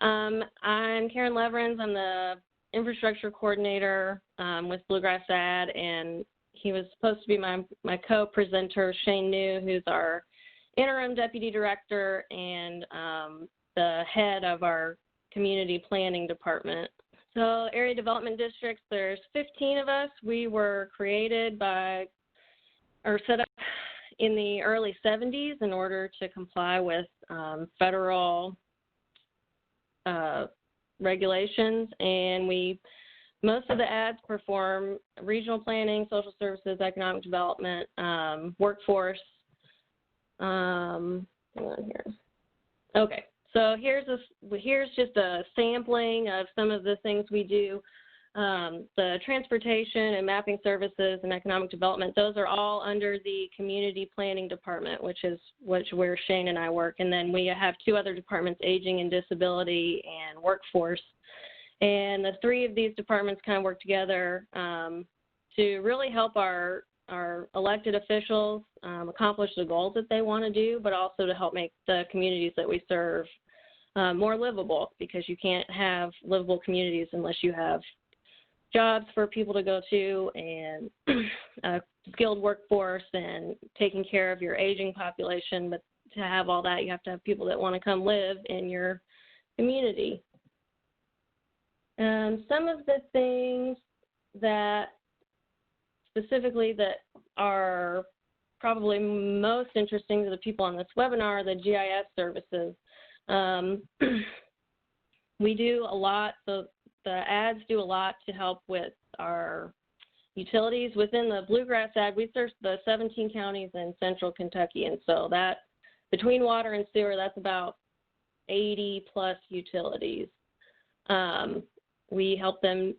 I'm Karen Leverins. I'm the infrastructure coordinator with Bluegrass Ad, and he was supposed to be my co-presenter, Shane New, who's our interim deputy director and the head of our community planning department. So area development districts, there's 15 of us. We were created by or set up in the early 70s in order to comply with federal regulations, and most of the ads perform regional planning, social services, economic development, workforce. Hang on here. Okay, so here's just a sampling of some of the things we do. The transportation and mapping services and economic development, those are all under the community planning department, which where Shane and I work. And then we have two other departments, aging and disability and workforce. And the three of these departments kind of work together to really help our elected officials accomplish the goals that they want to do, but also to help make the communities that we serve more livable, because you can't have livable communities unless you have jobs for people to go to and a skilled workforce and taking care of your aging population. But to have all that, you have to have people that want to come live in your community. Some of the things that specifically that are probably most interesting to the people on this webinar are the GIS services. We do a lot, so the ads do a lot to help with our utilities. Within the Bluegrass ad, we serve the 17 counties in central Kentucky, and so that between water and sewer, that's about 80 plus utilities. We help them,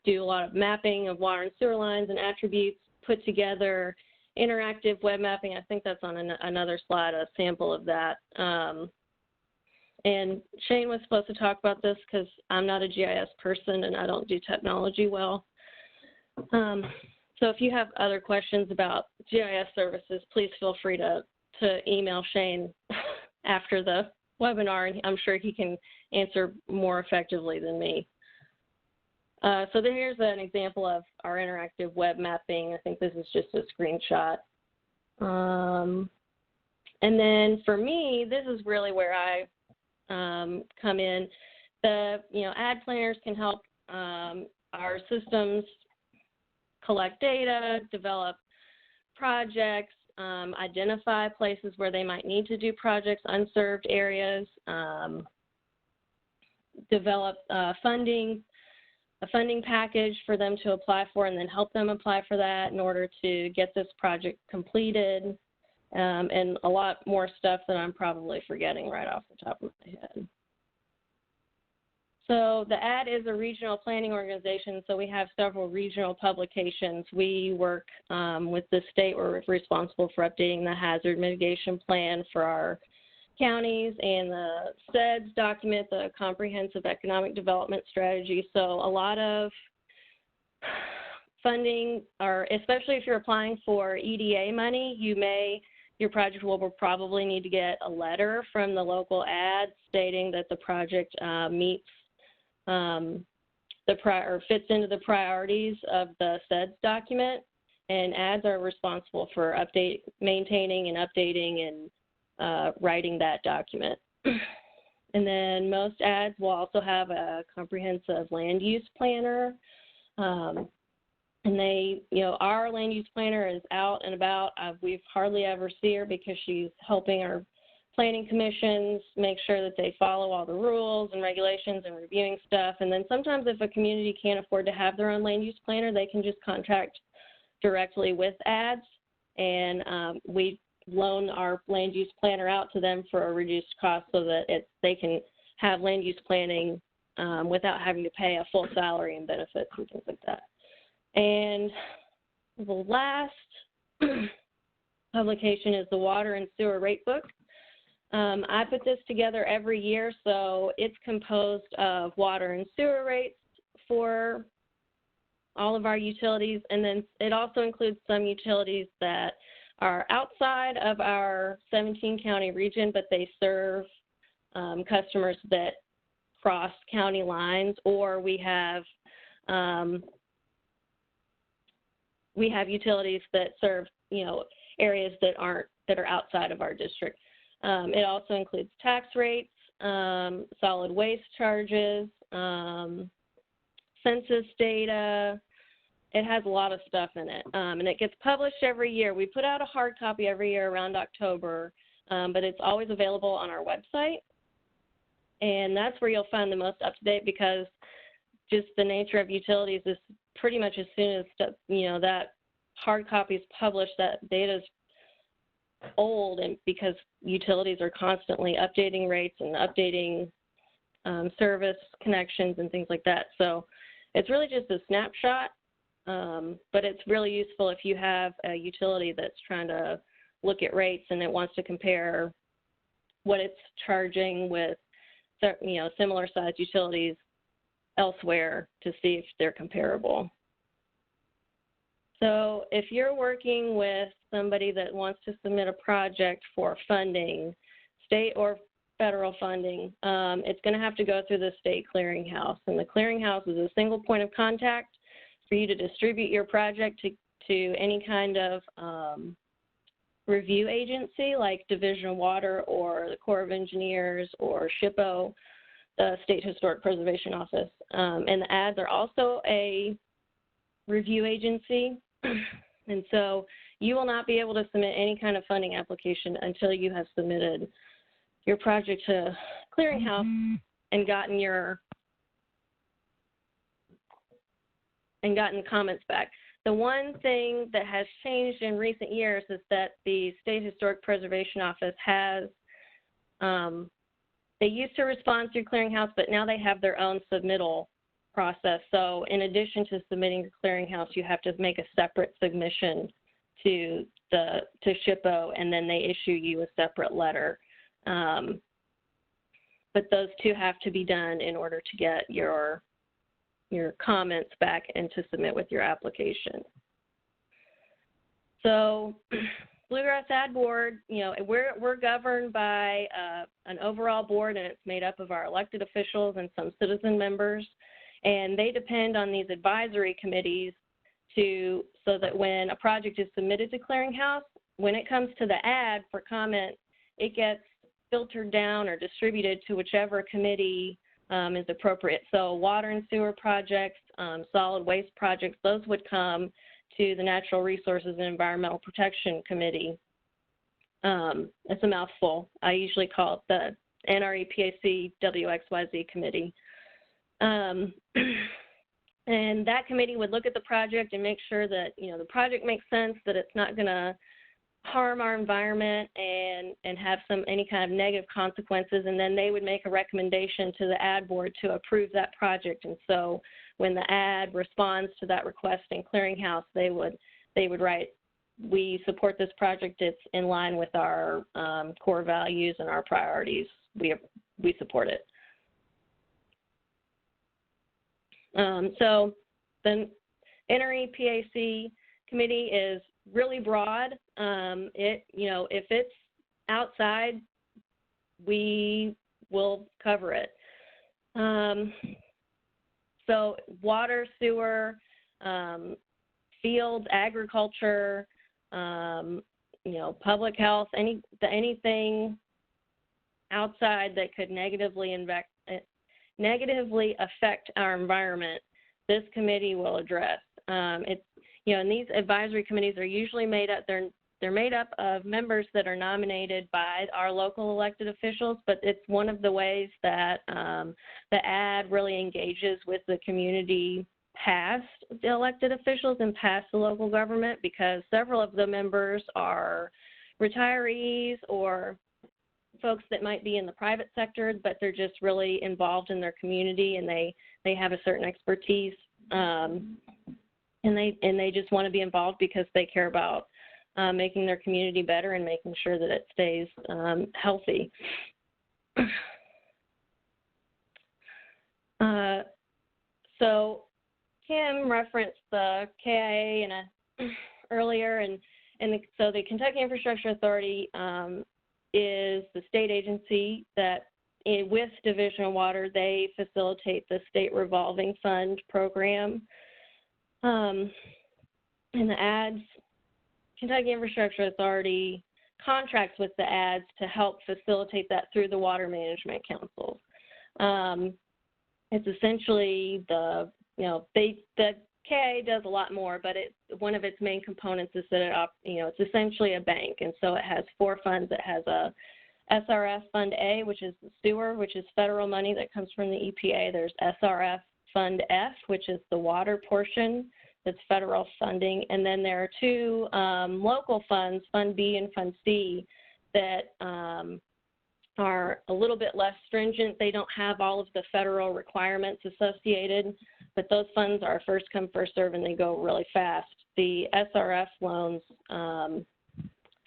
do a lot of mapping of water and sewer lines and attributes, put together interactive web mapping. I think that's on another slide, a sample of that. And Shane was supposed to talk about this because I'm not a GIS person and I don't do technology well. So if you have other questions about GIS services, please feel free to email Shane after the webinar, and I'm sure he can answer more effectively than me. So here's an example of our interactive web mapping. I think this is just a screenshot. And then for me, this is really where I come in. The ad planners can help our systems collect data, develop projects, identify places where they might need to do projects, unserved areas, develop a funding package for them to apply for, and then help them apply for that in order to get this project completed. And a lot more stuff that I'm probably forgetting right off the top of my head. So the ad is a regional planning organization, so we have several regional publications. We work with the state. We're responsible for updating the hazard mitigation plan for our counties, and the SEDS document, the Comprehensive Economic Development Strategy. So a lot of funding, or especially if you're applying for EDA money, your project will probably need to get a letter from the local ad stating that the project meets fits into the priorities of the SEDS document, and ads are responsible for maintaining and updating and writing that document. And then most ads will also have a comprehensive land use planner. And our land use planner is out and about. We've hardly ever see her because she's helping our planning commissions make sure that they follow all the rules and regulations and reviewing stuff. And then sometimes if a community can't afford to have their own land use planner, they can just contract directly with ads, and we loan our land use planner out to them for a reduced cost so that they can have land use planning without having to pay a full salary and benefits and things like that. And the last publication is the Water and Sewer Rate Book. I put this together every year, so it's composed of water and sewer rates for all of our utilities, and then it also includes some utilities that are outside of our 17-county region, but they serve customers that cross county lines, or we have utilities that serve, areas that are outside of our district. It also includes tax rates, solid waste charges, census data. It has a lot of stuff in it, and it gets published every year. We put out a hard copy every year around October, but it's always available on our website, and that's where you'll find the most up-to-date, because just the nature of utilities is pretty much as soon as, that hard copy is published, that data is old, and because utilities are constantly updating rates and updating service connections and things like that. So it's really just a snapshot, but it's really useful if you have a utility that's trying to look at rates and it wants to compare what it's charging with, similar sized utilities elsewhere to see if they're comparable. So if you're working with somebody that wants to submit a project for funding, state or federal funding, it's going to have to go through the state clearinghouse. And the clearinghouse is a single point of contact for you to distribute your project to any kind of review agency like Division of Water or the Corps of Engineers or SHPO, the State Historic Preservation Office. And the ads are also a review agency. And so you will not be able to submit any kind of funding application until you have submitted your project to clearinghouse and gotten comments back. The one thing that has changed in recent years is that the State Historic Preservation Office has, they used to respond through clearinghouse, but now they have their own submittal process. So in addition to submitting to clearinghouse, you have to make a separate submission to SHPO, and then they issue you a separate letter. But those two have to be done in order to get your comments back and to submit with your application. So Bluegrass Ad Board, we're governed by an overall board, and it's made up of our elected officials and some citizen members, and they depend on these advisory committees so that when a project is submitted to clearinghouse, when it comes to the ad for comment, it gets filtered down or distributed to whichever committee is appropriate. So water and sewer projects, solid waste projects, those would come to the Natural Resources and Environmental Protection Committee. It's a mouthful. I usually call it the NREPAC WXYZ Committee. And that committee would look at the project and make sure that, the project makes sense, that it's not going to harm our environment and have any kind of negative consequences, and then they would make a recommendation to the ad board to approve that project. And so when the ad responds to that request in clearinghouse, they would write, we support this project, it's in line with our core values and our priorities, we support it. So the NREPAC committee is really broad. If it's outside, we will cover it. So water, sewer, fields, agriculture, public health, anything outside that could negatively affect our environment, this committee will address. And these advisory committees are usually made up, they're made up of members that are nominated by our local elected officials, but it's one of the ways that the ad really engages with the community past the elected officials and past the local government, because several of the members are retirees or folks that might be in the private sector, but they're just really involved in their community, and they have a certain expertise, and they just want to be involved because they care about making their community better and making sure that it stays healthy. So Kim referenced the KIA earlier, so the Kentucky Infrastructure Authority is the state agency that with Division of Water, they facilitate the state revolving fund program. And the ADS, Kentucky Infrastructure Authority contracts with the ADS to help facilitate that through the Water Management Councils. It's essentially the KIA does a lot more, but one of its main components is that it's essentially a bank, and so it has 4 funds. It has a SRF Fund A, which is the sewer, which is federal money that comes from the EPA. There's SRF Fund F, which is the water portion that's federal funding, and then there are 2 local funds, Fund B and Fund C, that are a little bit less stringent. They don't have all of the federal requirements associated, but those funds are first come, first serve, and they go really fast. The SRF loans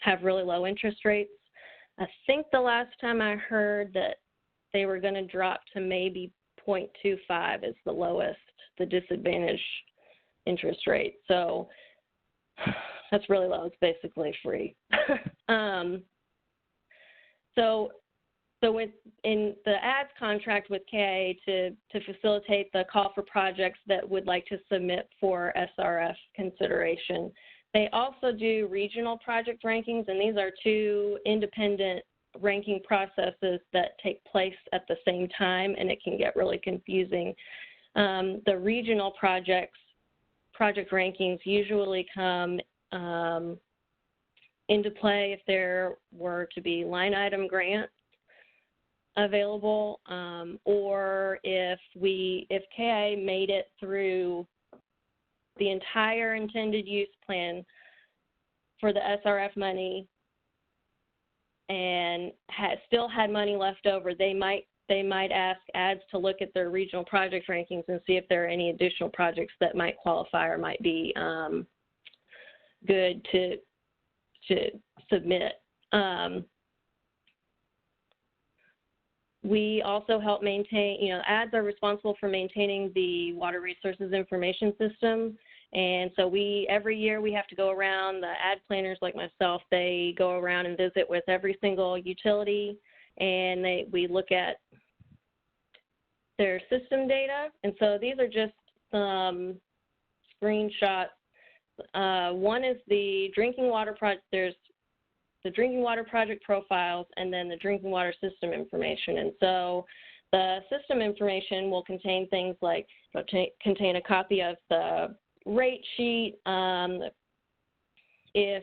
have really low interest rates. I think the last time I heard that they were going to drop to maybe 0.25 is the lowest, the disadvantaged interest rate. So that's really low. It's basically free. So in the ADS contract with KIA to facilitate the call for projects that would like to submit for SRF consideration, they also do regional project rankings, and these are 2 independent ranking processes that take place at the same time, and it can get really confusing. The regional project rankings usually come into play if there were to be line item grants available, or if KIA made it through the entire intended use plan for the SRF money and still had money left over, they might ask ADS to look at their regional project rankings and see if there are any additional projects that might qualify or might be good to submit. We also help maintain, ADS are responsible for maintaining the Water Resources Information System. And so every year we have to go around, the AD planners like myself, they go around and visit with every single utility, and we look at their system data. And so these are just some screenshots. One is the drinking water project. There's the drinking water project profiles, and then the drinking water system information. And so the system information will contain things like, contain a copy of the rate sheet, if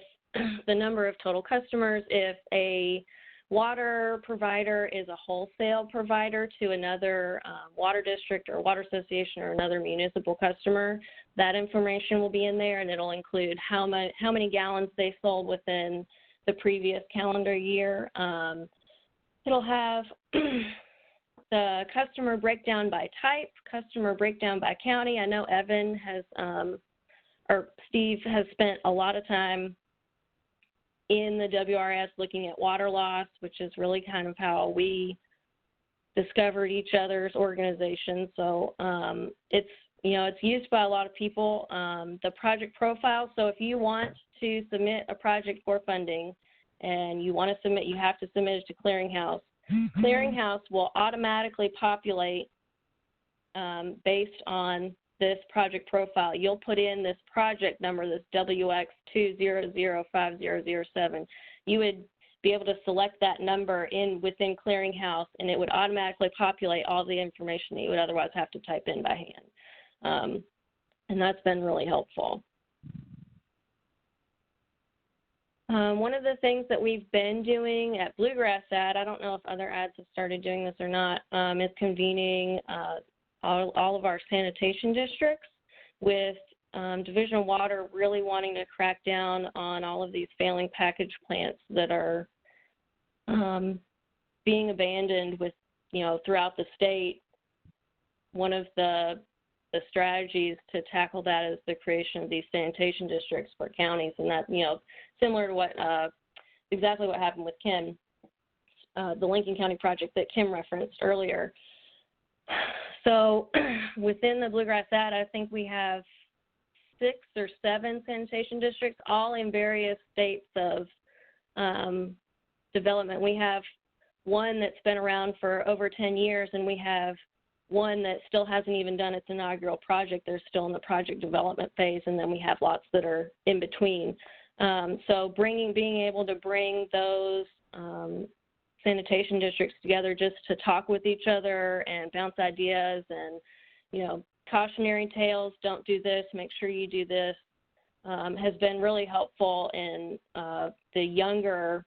the number of total customers, if a water provider is a wholesale provider to another water district or water association or another municipal customer, that information will be in there, and it'll include how many gallons they sold within the previous calendar year. It'll have the customer breakdown by type, customer breakdown by county. I know Evan has, or Steve has spent a lot of time in the WRS looking at water loss, which is really kind of how we discovered each other's organizations. So it's used by a lot of people. The project profile, so if you want to submit a project for funding and you want to submit, you have to submit it to Clearinghouse. Clearinghouse will automatically populate based on this project profile. You'll put in this project number, this WX2005007. You would be able to select that number within Clearinghouse, and it would automatically populate all the information that you would otherwise have to type in by hand. And that's been really helpful. One of the things that we've been doing at Bluegrass AD, I don't know if other ADs have started doing this or not, is convening all of our sanitation districts, with Division of Water really wanting to crack down on all of these failing package plants that are being abandoned throughout the state. One of the strategies to tackle that is the creation of these sanitation districts for counties, and that, similar to what exactly what happened with Kim, the Lincoln County project that Kim referenced earlier. So within the Bluegrass AD, I think we have 6 or 7 sanitation districts, all in various states of development. We have one that's been around for over 10 years, and we have one that still hasn't even done its inaugural project. They're still in the project development phase, and then we have lots that are in between. So being able to bring those sanitation districts together just to talk with each other and bounce ideas and, you know, cautionary tales, don't do this, make sure you do this, has been really helpful in the younger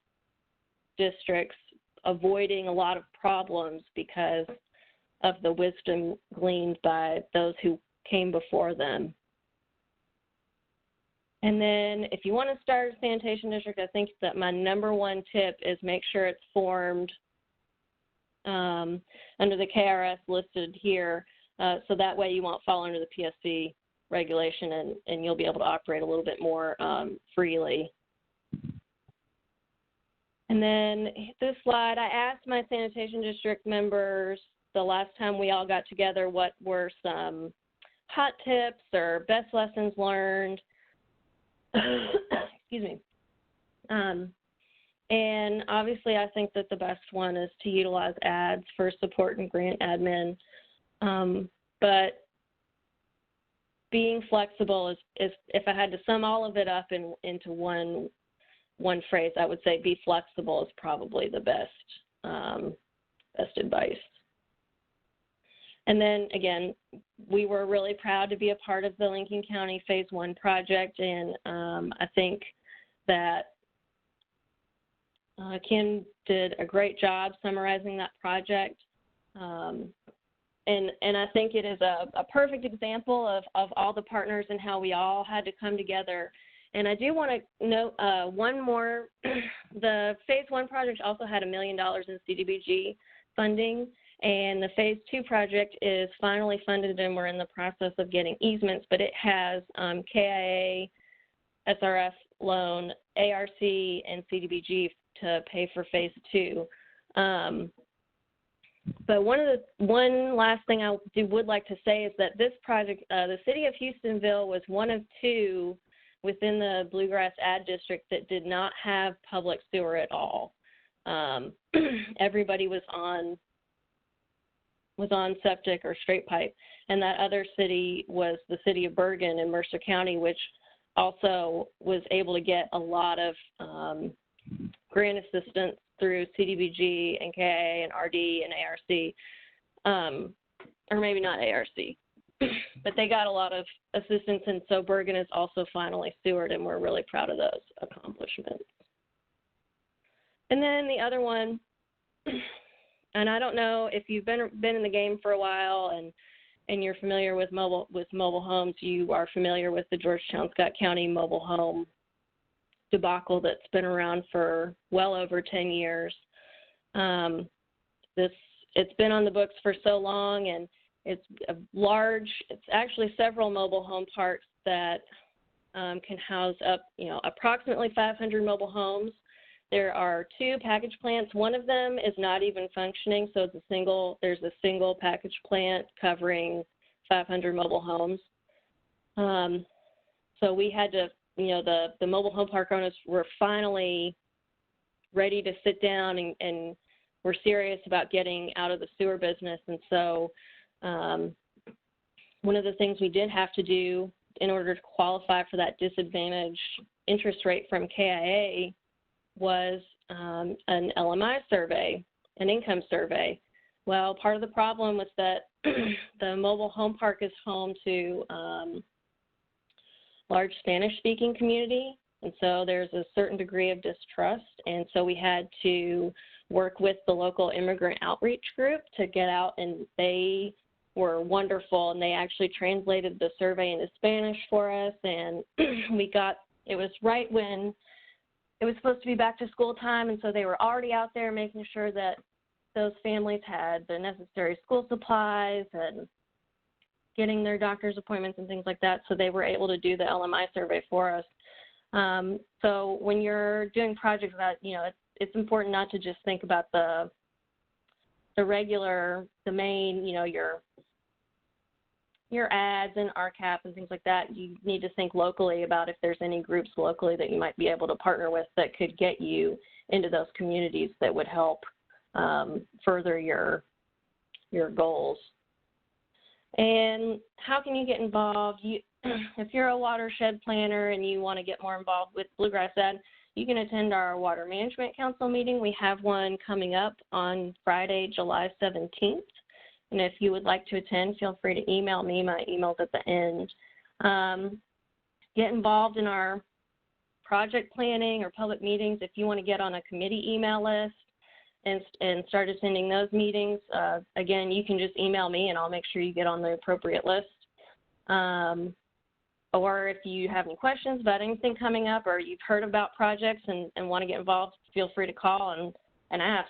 districts avoiding a lot of problems because of the wisdom gleaned by those who came before them. And then if you want to start a sanitation district, I think that my #1 tip is make sure it's formed under the KRS listed here, so that way you won't fall under the PSC regulation, and you'll be able to operate a little bit more freely. And then this slide, I asked my sanitation district members the last time we all got together what were some hot tips or best lessons learned. Excuse me. And obviously I think that the best one is to utilize ads for support and grant admin. But being flexible is if I had to sum all of it up into one phrase, I would say be flexible is probably the best advice. And then again, we were really proud to be a part of the Lincoln County Phase 1 project, and I think that Kim did a great job summarizing that project. And I think it is a perfect example of all the partners and how we all had to come together. And I do want to note one more. The Phase 1 project also had $1 million in CDBG funding, and the Phase 2 project is finally funded, and we're in the process of getting easements, but it has KIA, SRF loan, ARC, and CDBG to pay for Phase 2. But one last thing I would like to say is that this project, the city of Houstonville was one of 2 within the Bluegrass Ad District that did not have public sewer at all. Everybody was on septic or straight pipe, and that other city was the city of Bergen in Mercer County, which also was able to get a lot of grant assistance through CDBG and KIA and RD and ARC, or maybe not ARC, but they got a lot of assistance, and so Bergen is also finally sewered, and we're really proud of those accomplishments. And then the other one, and I don't know if you've been in the game for a while and you're familiar with mobile homes, you are familiar with the Georgetown Scott County mobile home debacle that's been around for well over 10 years. It's been on the books for so long, and it's actually several mobile home parks that can house up, approximately 500 mobile homes. There are 2 package plants. One of them is not even functioning, so there's a single package plant covering 500 mobile homes. So we had to, the mobile home park owners were finally ready to sit down and were serious about getting out of the sewer business. And so one of the things we did have to do in order to qualify for that disadvantaged interest rate from KIA was an LMI survey, an income survey. Well, part of the problem was that the mobile home park is home to large Spanish-speaking community, and so there's a certain degree of distrust, and so we had to work with the local immigrant outreach group to get out, and they were wonderful, and they actually translated the survey into Spanish for us, and it was right when it was supposed to be back to school time, and so they were already out there making sure that those families had the necessary school supplies and getting their doctor's appointments and things like that, so they were able to do the LMI survey for us. So when you're doing projects that, it's important not to just think about the main, your ads and RCAP and things like that. You need to think locally about if there's any groups locally that you might be able to partner with that could get you into those communities that would help further your goals. And how can you get involved? If you're a watershed planner and you want to get more involved with Bluegrass Ed, you can attend our Water Management Council meeting. We have one coming up on Friday, July 17th. And if you would like to attend, feel free to email me. My email's at the end. Get involved in our project planning or public meetings. If you want to get on a committee email list and start attending those meetings, again, you can just email me and I'll make sure you get on the appropriate list. Or if you have any questions about anything coming up or you've heard about projects and want to get involved, feel free to call and ask,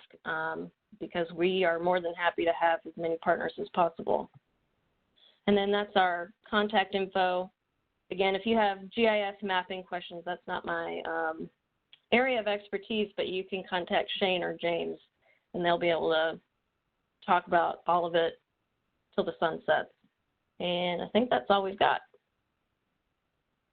because we are more than happy to have as many partners as possible. And then that's our contact info. Again, if you have GIS mapping questions, that's not my area of expertise, but you can contact Shane or James, and they'll be able to talk about all of it till the sun sets. And I think that's all we've got.